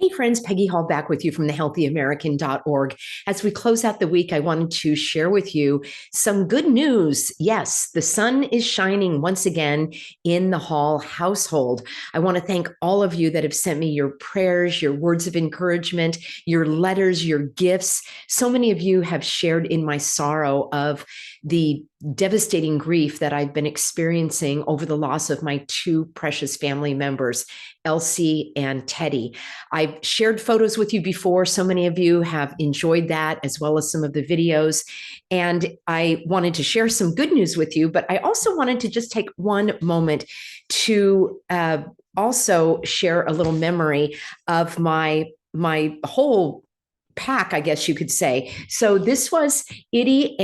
Hey friends, Peggy Hall back with you from thehealthyamerican.org. As we close out the week, I wanted to share with you some good news. Yes, the sun is shining once again in the Hall household. I want to thank all of you that have sent me your prayers, your words of encouragement, your letters, your gifts. So many of you have shared in my sorrow of the devastating grief that I've been experiencing over the loss of my two precious family members, Elsie and Teddy. I've shared photos with you before. So many of you have enjoyed that, as well as some of the videos. And I wanted to share some good news with you, but I also wanted to just take one moment to also share a little memory of my whole pack, I guess you could say. So this was Itty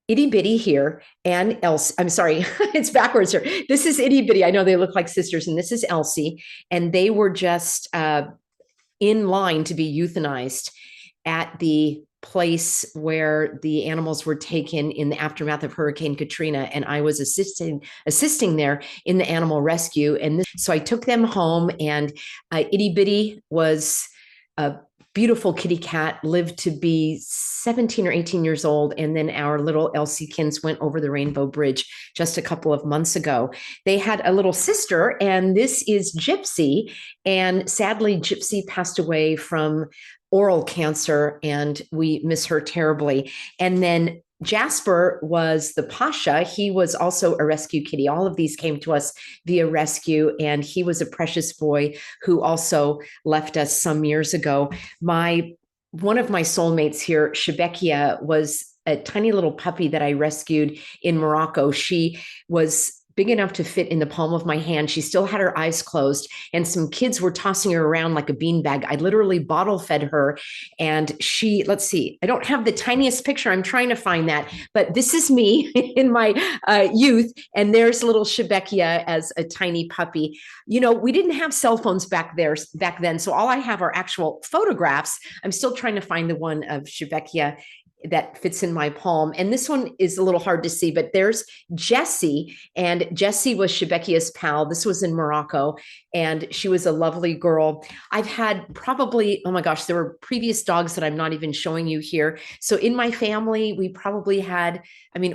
Bitty here and Elsie. I'm sorry, it's backwards here. This is Itty Bitty. I know they look like sisters, and this is Elsie. And they were just in line to be euthanized at the place where the animals were taken in the aftermath of Hurricane Katrina. And I was assisting there in the animal rescue. And so I took them home, and Itty Bitty was a beautiful kitty cat, lived to be 17 or 18 years old. And then our little Elsiekins went over the Rainbow Bridge just a couple of months ago. They had a little sister, and this is Gypsy. And sadly, Gypsy passed away from oral cancer, and we miss her terribly. And then Jasper was the Pasha. He was also a rescue kitty. All of these came to us via rescue, and he was a precious boy who also left us some years ago. One of my soulmates here, Shebekia, was a tiny little puppy that I rescued in Morocco. She was big enough to fit in the palm of my hand. She still had her eyes closed, and some kids were tossing her around like a beanbag. I literally bottle fed her, and let's see, I don't have the tiniest picture. I'm trying to find that, but this is me in my youth, and there's little Shebekia as a tiny puppy. You know, we didn't have cell phones back then, so all I have are actual photographs. I'm still trying to find the one of Shebekia that fits in my palm. And this one is a little hard to see, but there's Jessie, and Jessie was Shebekia's pal. This was in Morocco, and she was a lovely girl. I've had probably, oh my gosh, there were previous dogs that I'm not even showing you here. So in my family, we probably had,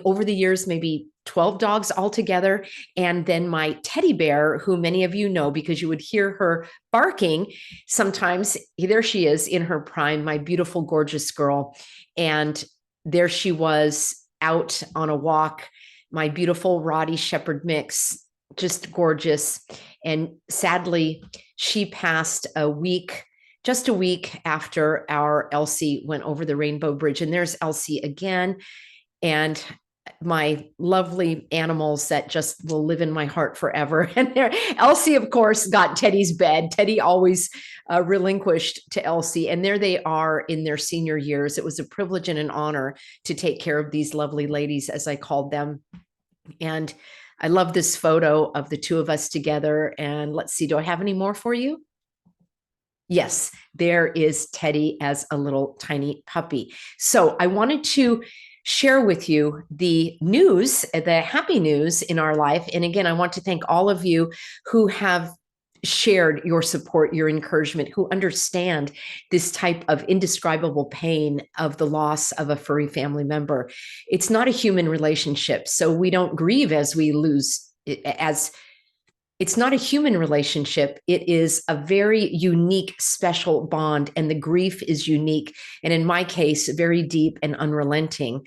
over the years, maybe 12 dogs altogether. And then my teddy bear, who many of you know because you would hear her barking sometimes. There she is in her prime, my beautiful, gorgeous girl. And there she was out on a walk, my beautiful Rottie Shepherd mix, just gorgeous. And sadly, she passed just a week after our Elsie went over the Rainbow Bridge. And there's Elsie again. And my lovely animals that just will live in my heart forever. And Elsie, of course, got Teddy's bed. Teddy always relinquished to Elsie, and there they are in their senior years. It was a privilege and an honor to take care of these lovely ladies, as I called them. And I love this photo of the two of us together. And let's see, do I have any more for you? Yes, there is Teddy as a little tiny puppy. So I wanted to share with you the news, the happy news in our life. And again, I want to thank all of you who have shared your support, your encouragement, who understand this type of indescribable pain of the loss of a furry family member. It's not a human relationship, so we don't grieve as we lose, it's not a human relationship. It is a very unique, special bond, and the grief is unique. And in my case, very deep and unrelenting.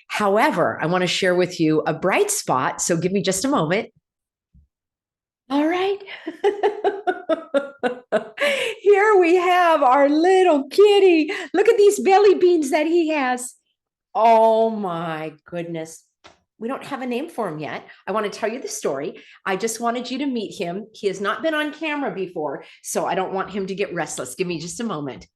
However, I want to share with you a bright spot. So give me just a moment. All right. Here we have our little kitty. Look at these belly beans that he has. Oh my goodness. We don't have a name for him yet. I want to tell you the story. I just wanted you to meet him. He has not been on camera before, so I don't want him to get restless. Give me just a moment.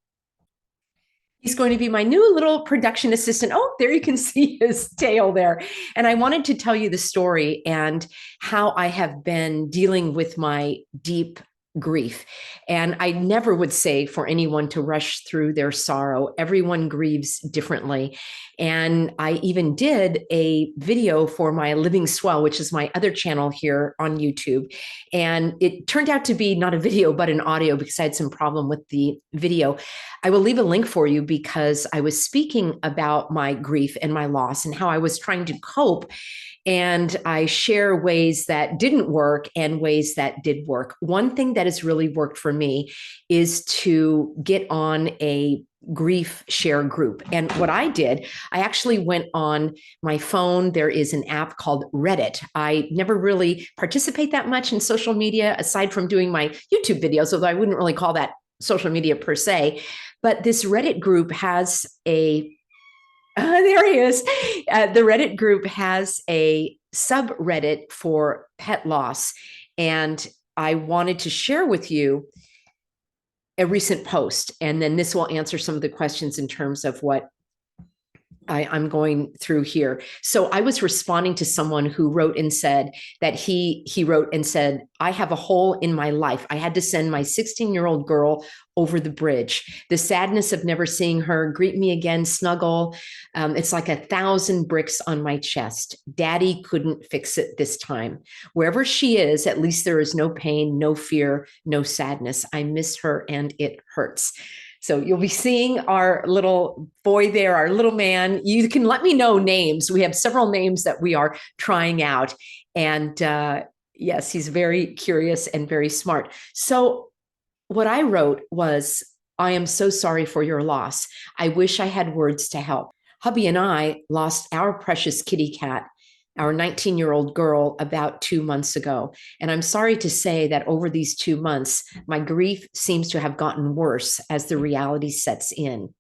He's going to be my new little production assistant. Oh, there you can see his tail there. And I wanted to tell you the story and how I have been dealing with my deep grief. And I never would say for anyone to rush through their sorrow. Everyone grieves differently. And I even did a video for my Living Swell, which is my other channel here on YouTube. And it turned out to be not a video, but an audio because I had some problem with the video. I will leave a link for you because I was speaking about my grief and my loss and how I was trying to cope, and I share ways that didn't work and ways that did work. One thing that has really worked for me is to get on a grief share group. And what I did, I actually went on my phone. There is an app called Reddit. I never really participate that much in social media aside from doing my YouTube videos, although I wouldn't really call that social media per se. But this Reddit group has a there he is. The Reddit group has a subreddit for pet loss. And I wanted to share with you a recent post. And then this will answer some of the questions in terms of what I'm going through here. So I was responding to someone who wrote and said that he wrote and said, I have a hole in my life. I had to send my 16-year-old girl over the bridge. The sadness of never seeing her, greet me again, snuggle. It's like 1,000 bricks on my chest. Daddy couldn't fix it this time. Wherever she is, at least there is no pain, no fear, no sadness. I miss her and it hurts. So you'll be seeing our little boy there, our little man. You can let me know names. We have several names that we are trying out. And yes, he's very curious and very smart. So what I wrote was, I am so sorry for your loss. I wish I had words to help. Hubby and I lost our precious kitty cat, our 19-year-old girl, about 2 months ago. And I'm sorry to say that over these 2 months, my grief seems to have gotten worse as the reality sets in.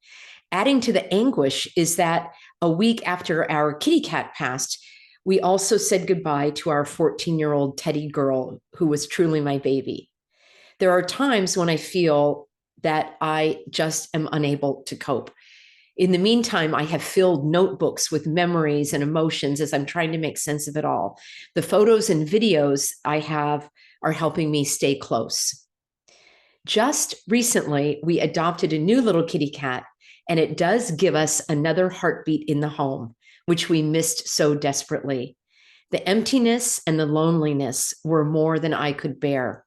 Adding to the anguish is that a week after our kitty cat passed, we also said goodbye to our 14-year-old teddy girl, who was truly my baby. There are times when I feel that I just am unable to cope. In the meantime, I have filled notebooks with memories and emotions as I'm trying to make sense of it all. The photos and videos I have are helping me stay close. Just recently, we adopted a new little kitty cat, and it does give us another heartbeat in the home, which we missed so desperately. The emptiness and the loneliness were more than I could bear.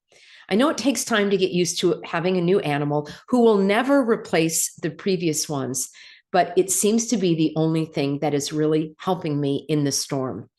I know it takes time to get used to having a new animal who will never replace the previous ones, but it seems to be the only thing that is really helping me in the storm.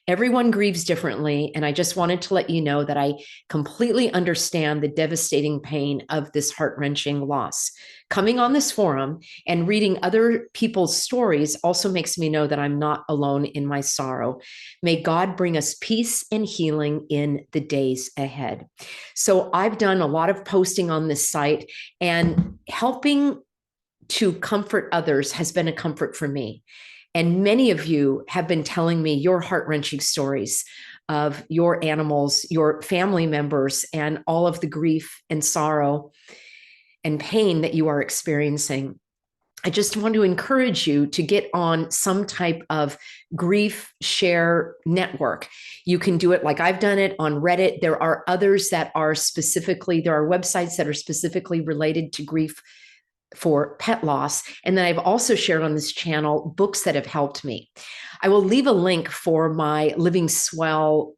Everyone grieves differently, and I just wanted to let you know that I completely understand the devastating pain of this heart-wrenching loss. Coming on this forum and reading other people's stories also makes me know that I'm not alone in my sorrow. May God bring us peace and healing in the days ahead. So I've done a lot of posting on this site, and helping to comfort others has been a comfort for me. And many of you have been telling me your heart-wrenching stories of your animals, your family members, and all of the grief and sorrow and pain that you are experiencing. I just want to encourage you to get on some type of grief share network. You can do it like I've done it on Reddit. There are others that are specifically, there are websites that are specifically related to grief for pet loss. And then I've also shared on this channel books that have helped me. I will leave a link for my Living Swell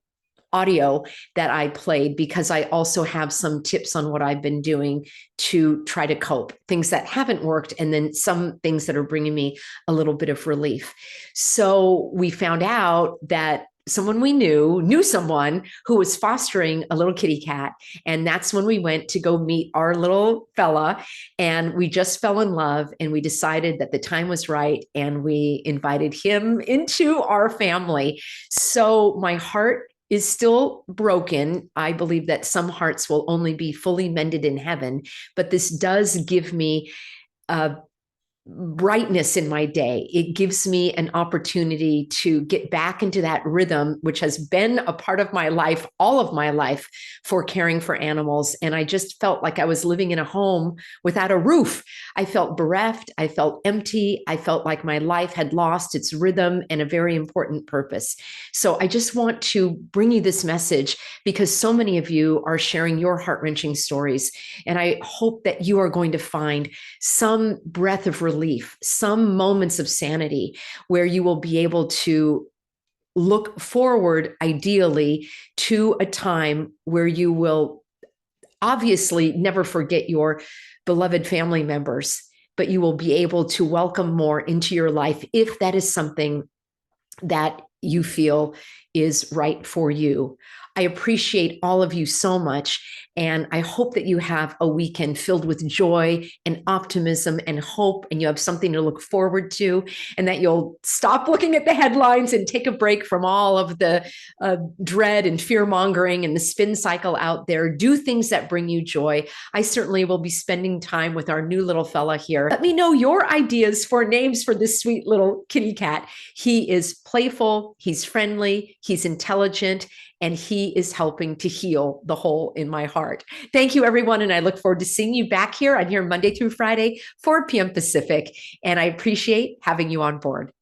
audio that I played, because I also have some tips on what I've been doing to try to cope, things that haven't worked, and then some things that are bringing me a little bit of relief. So we found out that someone we knew someone who was fostering a little kitty cat. And that's when we went to go meet our little fella. And we just fell in love, and we decided that the time was right. And we invited him into our family. So my heart is still broken. I believe that some hearts will only be fully mended in heaven, but this does give me a brightness in my day. It gives me an opportunity to get back into that rhythm, which has been a part of my life, all of my life, for caring for animals. And I just felt like I was living in a home without a roof. I felt bereft. I felt empty. I felt like my life had lost its rhythm and a very important purpose. So I just want to bring you this message because so many of you are sharing your heart-wrenching stories. And I hope that you are going to find some breath of relief, some moments of sanity where you will be able to look forward, ideally, to a time where you will obviously never forget your beloved family members, but you will be able to welcome more into your life if that is something that you feel is right for you. I appreciate all of you so much. And I hope that you have a weekend filled with joy and optimism and hope, and you have something to look forward to, and that you'll stop looking at the headlines and take a break from all of the dread and fear mongering and the spin cycle out there. Do things that bring you joy. I certainly will be spending time with our new little fella here. Let me know your ideas for names for this sweet little kitty cat. He is playful, he's friendly, he's intelligent, and he is helping to heal the hole in my heart. Thank you, everyone. And I look forward to seeing you back here. I'm here Monday through Friday, 4 p.m. Pacific. And I appreciate having you on board.